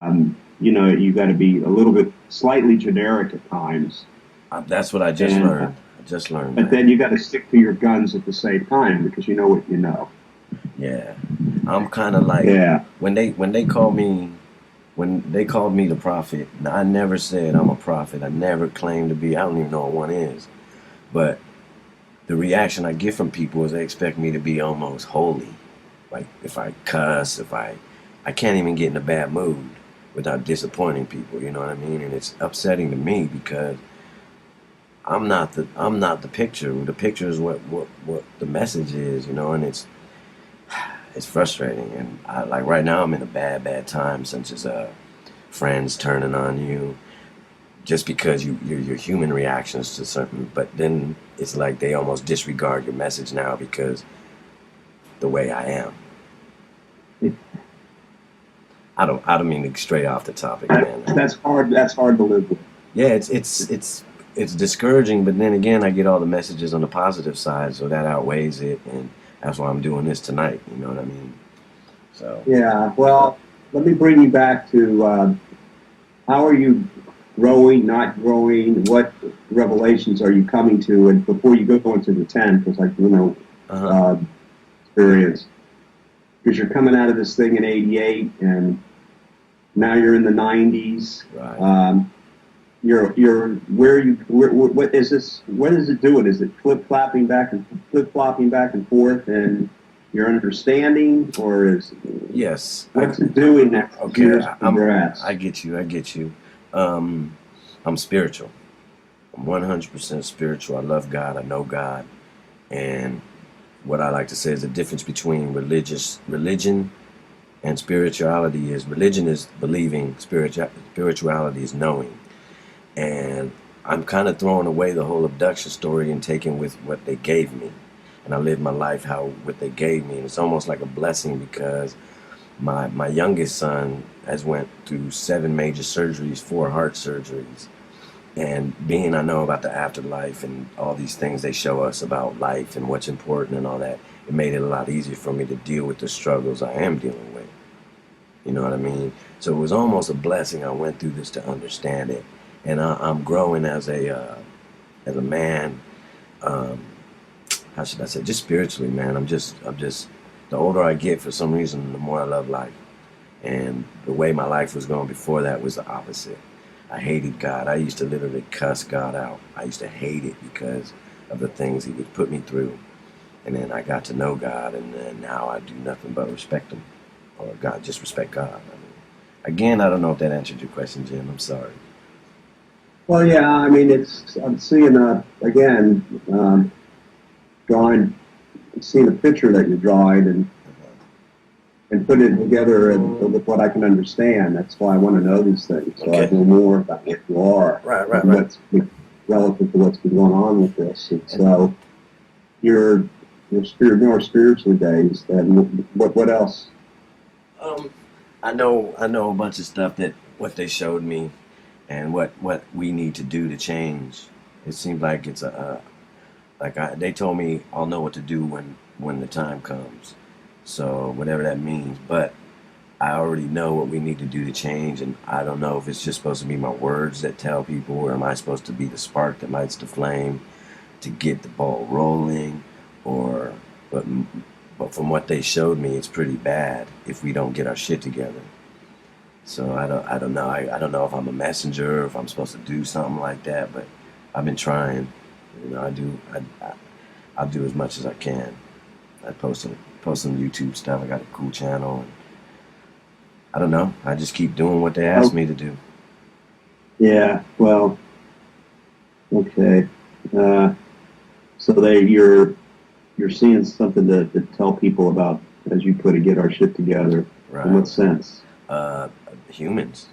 You got to be a little bit slightly generic at times, That's what I just and learned. I just learned but that. then you got to stick to your guns at the same time because you know what you know. Yeah, I'm kind of like Yeah, when they called me the prophet. I never said I'm a prophet. I never claimed to be. I don't even know what one is. But the reaction I get from people is they expect me to be almost holy. Like if I cuss, if I can't even get in a bad mood without disappointing people. You know what I mean? And it's upsetting to me because I'm not the picture. The picture is what the message is. You know, and it's frustrating. And like right now I'm in a bad time, since it's friends turning on you just because your human reactions to something. But then it's like they almost disregard your message now because the way I am. I don't mean to stray off the topic, man. that's hard. That's hard to live with. Yeah, it's discouraging, but then again, I get all the messages on the positive side, so that outweighs it, and that's why I'm doing this tonight. You know what I mean? So Yeah. Well, let me bring you back to how are you growing, not growing? What revelations are you coming to? And before you go into the 10, because uh huh. uh, experience, because you're coming out of this thing in '88, and now you're in the '90s. Right. You're what is this? What is it doing? Is it flip flopping back and forth, and you're understanding, or is Yes. what's it doing next Okay. years progress? I get you. I get you. Um, I'm spiritual. I'm 100% spiritual. I love God. I know God, and what I like to say is the difference between religion and spirituality is religion is believing, spirituality is knowing. And I'm kind of throwing away the whole abduction story and taking with what they gave me. And I live my life how what they gave me. And it's almost like a blessing because my youngest son has went through 7 major surgeries, 4 heart surgeries. And being I know about the afterlife and all these things they show us about life and what's important and all that, it made it a lot easier for me to deal with the struggles I am dealing with. You know what I mean? So it was almost a blessing. I went through this to understand it, and I'm growing as a man. Um, how should I say? Just spiritually, man. I'm just. The older I get, for some reason, the more I love life. And the way my life was going before that was the opposite. I hated God. I used to literally cuss God out. I used to hate it because of the things He would put me through. And then I got to know God, and then now I do nothing but respect Him, or God, just respect God. I mean, again, I don't know if that answered your question, Jim. I'm sorry. Well, yeah, I mean, I'm seeing again drawing, seeing a picture that you're drawing and putting it together with what I can understand. That's why I want to know these things, so I Okay. know more about what you are Right, right, and right. what's relative to what's been going on with this. And so your more spiritually based, and what else? Um, I know a bunch of stuff that what they showed me and what we need to do to change. It seems like it's they told me I'll know what to do when the time comes. So whatever that means, but I already know what we need to do to change, and I don't know if it's just supposed to be my words that tell people, or am I supposed to be the spark that lights the flame to get the ball rolling, or but but from what they showed me, it's pretty bad if we don't get our shit together. So I don't know. I don't know if I'm a messenger or if I'm supposed to do something like that, but I've been trying. You know, I'll do as much as I can. I post some YouTube stuff. I got a cool channel, and I don't know. I just keep doing what they ask Oh, me to do. yeah. Well, okay. Uh, so you're seeing something to tell people about, as you put it, get our shit together. In Right. what sense? Uh, Humans.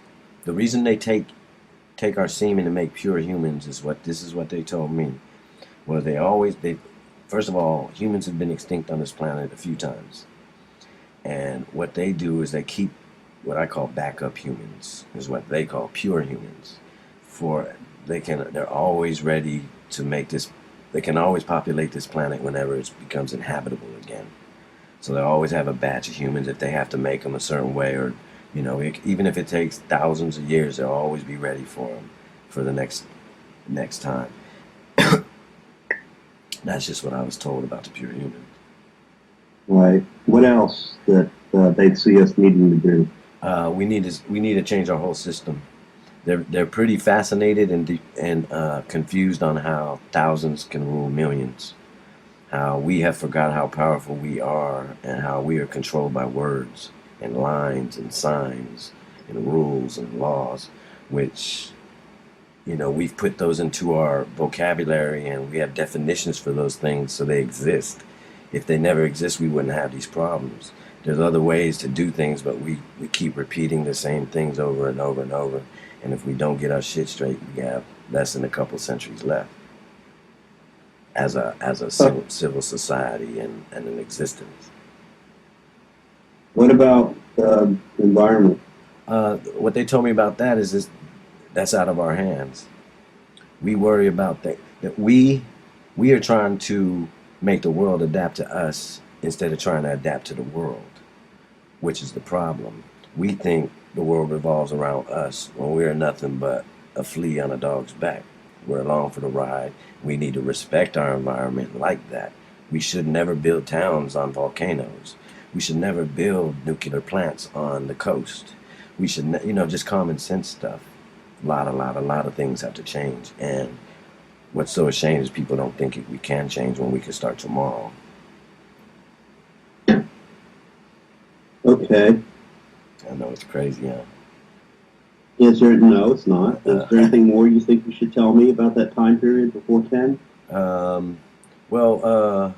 The reason they take our semen to make pure humans is what this is what they told me. Well, they first of all, humans have been extinct on this planet a few times. And what they do is they keep what I call backup humans, is what they call pure humans. For they're always ready to make this they can always populate this planet whenever it becomes inhabitable again. So they always have a batch of humans if they have to make them a certain way, or You know, even if it takes thousands of years, they'll always be ready for them for the next time. That's just what I was told about the pure human. Right. What else that they'd see us needing to do? We need to change our whole system. They're pretty fascinated and confused on how thousands can rule millions. How we have forgot how powerful we are and how we are controlled by words and lines and signs and rules and laws, which we've put those into our vocabulary and we have definitions for those things so they exist. If they never exist, we wouldn't have these problems. There's other ways to do things, but we keep repeating the same things over and over and over. And if we don't get our shit straight, we have less than a couple centuries left as a civil society and an existence. What about the environment? What they told me about that is that's out of our hands. We worry about that we are trying to make the world adapt to us instead of trying to adapt to the world, which is the problem. We think the world revolves around us when we're nothing but a flea on a dog's back. We're along for the ride. We need to respect our environment like that. We should never build towns on volcanoes. We should never build nuclear plants on the coast. We should, just common sense stuff. A lot of things have to change. And what's so ashamed is people don't think we can change when we can start tomorrow. Okay. I know it's crazy, huh? No, it's not. Is there anything more you think you should tell me about that time period before 10? Well,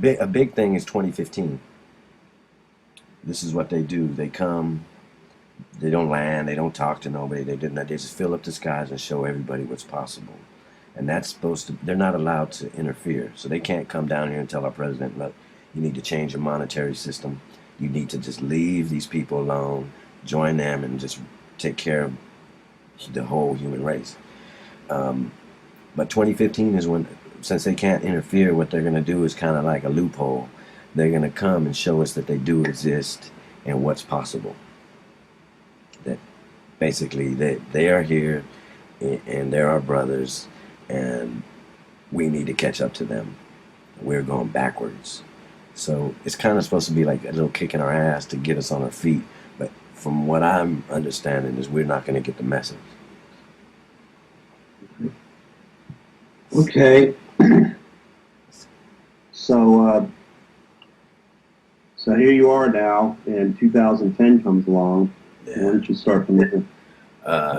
a big thing is 2015. This is what they do. They come, they don't land, they don't talk to nobody, they just fill up the skies and show everybody what's possible. And that's supposed to, they're not allowed to interfere. So they can't come down here and tell our president, look, you need to change your monetary system. You need to just leave these people alone, join them, and just take care of the whole human race. But 2015 is when, since they can't interfere, what they're going to do is kind of like a loophole. They're going to come and show us that they do exist and what's possible. That basically they are here and they're our brothers and we need to catch up to them. We're going backwards. So it's kind of supposed to be like a little kick in our ass to get us on our feet. But from what I'm understanding is we're not going to get the message. Okay. So here you are now, and 2010 comes along. Yeah. Why don't you start from there?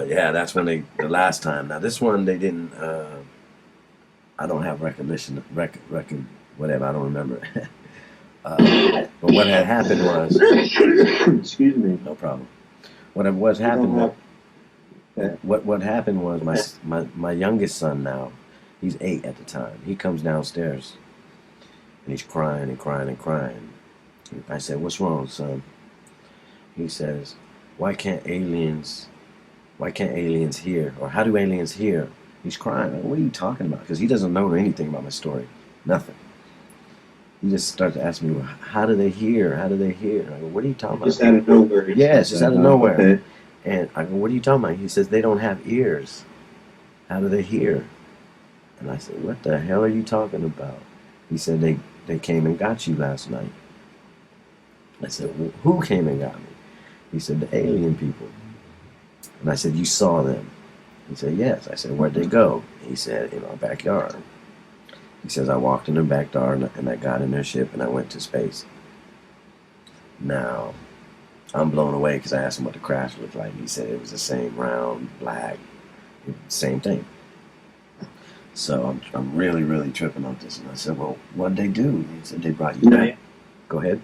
Yeah, that's when the last time. Now this one they didn't. I don't have recollection, whatever. I don't remember. But what had happened was. Excuse me. No problem. What happened was my youngest son now, he's 8 at the time. He comes downstairs and he's crying and crying and crying. I said, "What's wrong, son?" He says, why can't aliens hear? Or how do aliens hear? He's crying. Like, what are you talking about? Because he doesn't know anything about my story. Nothing. He just starts to ask me, well, how do they hear? How do they hear? I go, what are you talking about? Just out of nowhere. Yes, just out of nowhere. Okay. And I go, what are you talking about? He says, they don't have ears. How do they hear? And I said, what the hell are you talking about? He said, they came and got you last night. I said, well, who came and got me? He said, the alien people. And I said, you saw them? He said, yes. I said, where'd they go? He said, in our backyard. He says, I walked in their backyard and I got in their ship and I went to space. Now, I'm blown away because I asked him what the craft looked like. He said it was the same round, black, same thing. So I'm really, really tripping on this. And I said, well, what'd they do? He said, they brought you back. Go ahead.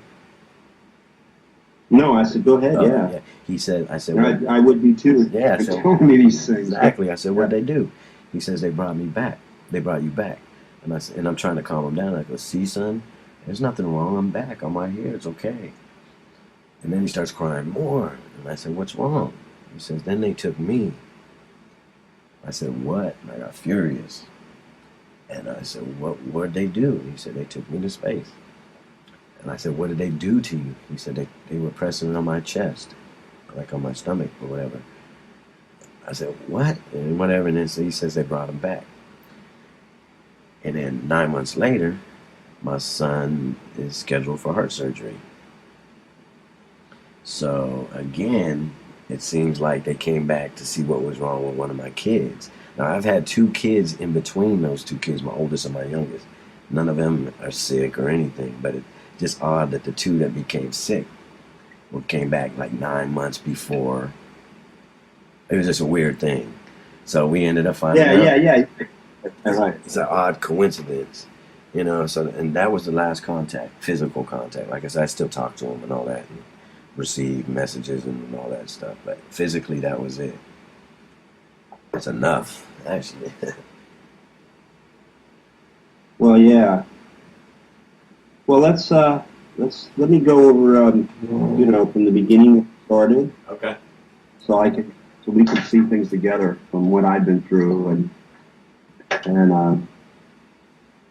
No, I said, go ahead, yeah. He said, I said, well, I would be too. Yeah, They told me these things. Exactly. I said, what'd they do? He says, they brought me back. They brought you back. And I said, and I'm trying to calm him down. I go, see, son, there's nothing wrong. I'm back. I'm right here. It's okay. And then he starts crying more. And I said, what's wrong? He says, then they took me. I said, what? And I got furious. And I said, what'd they do? And he said, they took me to space. And I said, what did they do to you? He said, they were pressing on my chest, like on my stomach or whatever. I said, what? And whatever. And then so he says they brought him back. And then 9 months later, my son is scheduled for heart surgery. So again, it seems like they came back to see what was wrong with one of my kids. Now, I've had two kids in between those two kids, my oldest and my youngest. None of them are sick or anything, but it's just odd that the two that became sick came back like 9 months before. It was just a weird thing. So we ended up finding out. Yeah. That's right. It's an odd coincidence, you know. So, and that was the last contact, physical contact. Like I said, I still talk to him and all that, and receive messages and all that stuff. But physically, that was it. That's enough, actually. Well, yeah. Well, let me go over, from the beginning when it started, Okay. so we can see things together from what I've been through and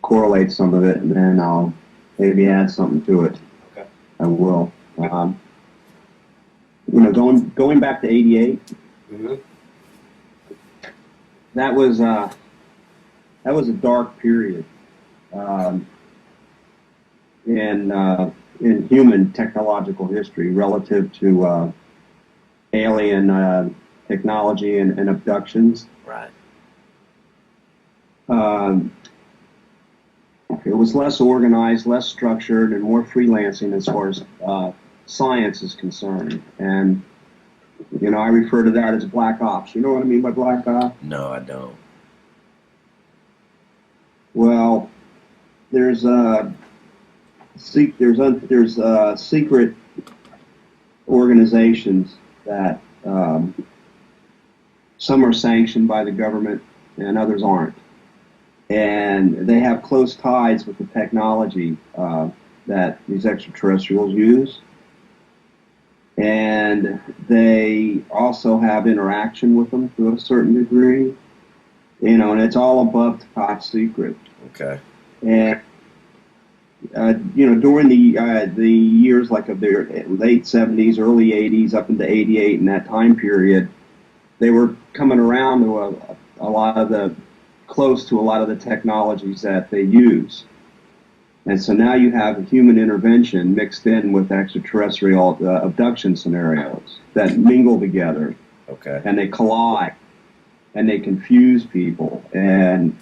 correlate some of it, and then I'll maybe add something to it. Okay. I will. Going back to '88. Mm-hmm. That was a dark period in human technological history relative to alien technology and abductions. Right. It was less organized, less structured, and more freelancing as far as science is concerned. And I refer to that as black ops. You know what I mean by black ops? No, I don't. Well, there's secret organizations that some are sanctioned by the government and others aren't, and they have close ties with the technology that these extraterrestrials use, and they also have interaction with them to a certain degree, and it's all above top secret. Okay. And during the years like of the late '70s, early '80s, up into '88, in that time period, they were coming around to a lot of the technologies that they use. And so now you have human intervention mixed in with extraterrestrial abduction scenarios that mingle together. Okay. And they collide, and they confuse people, and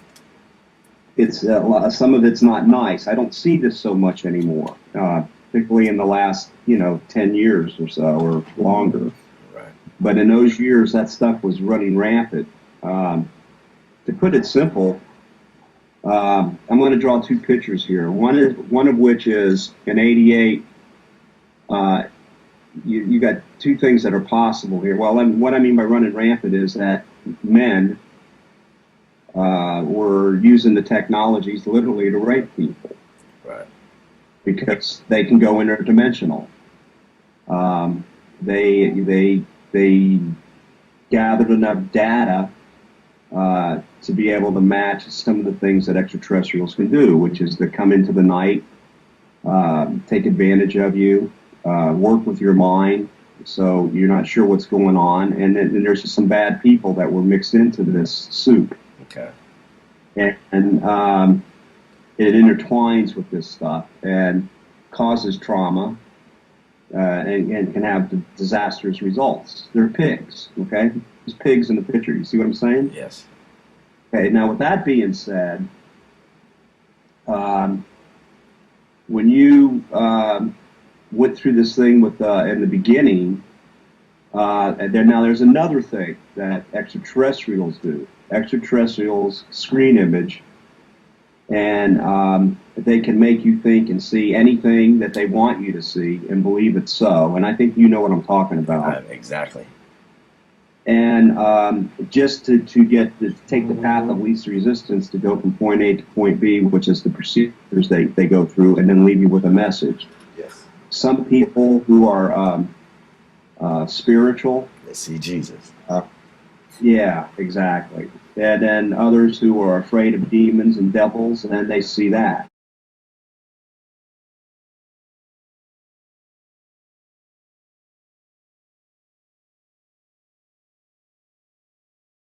it's some of it's not nice. I don't see this so much anymore, particularly in the last 10 years or so or longer. Right. But in those years, that stuff was running rampant. To put it simple, I'm going to draw two pictures here. One of which is in '88. You got two things that are possible here. Well, what I mean by running rampant is that men were using the technologies literally to rape people. Right. Because they can go interdimensional. They gathered enough data to be able to match some of the things that extraterrestrials can do, which is to come into the night, take advantage of you, work with your mind, so you're not sure what's going on, and then there's just some bad people that were mixed into this soup. Okay. And it intertwines with this stuff and causes trauma and can have disastrous results. They're pigs, okay? There's pigs in the picture. You see what I'm saying? Yes. Okay, now with that being said, when you went through this thing with in the beginning, and now there's another thing that extraterrestrials do. Extraterrestrials screen image, and they can make you think and see anything that they want you to see and believe it's so. And I think you know what I'm talking about. Exactly. And just to take the path of least resistance to go from point A to point B, which is the procedures they go through, and then leave you with a message. Yes. Some people who are spiritual. They see Jesus. Yeah, exactly. And then others who are afraid of demons and devils, and then they see that.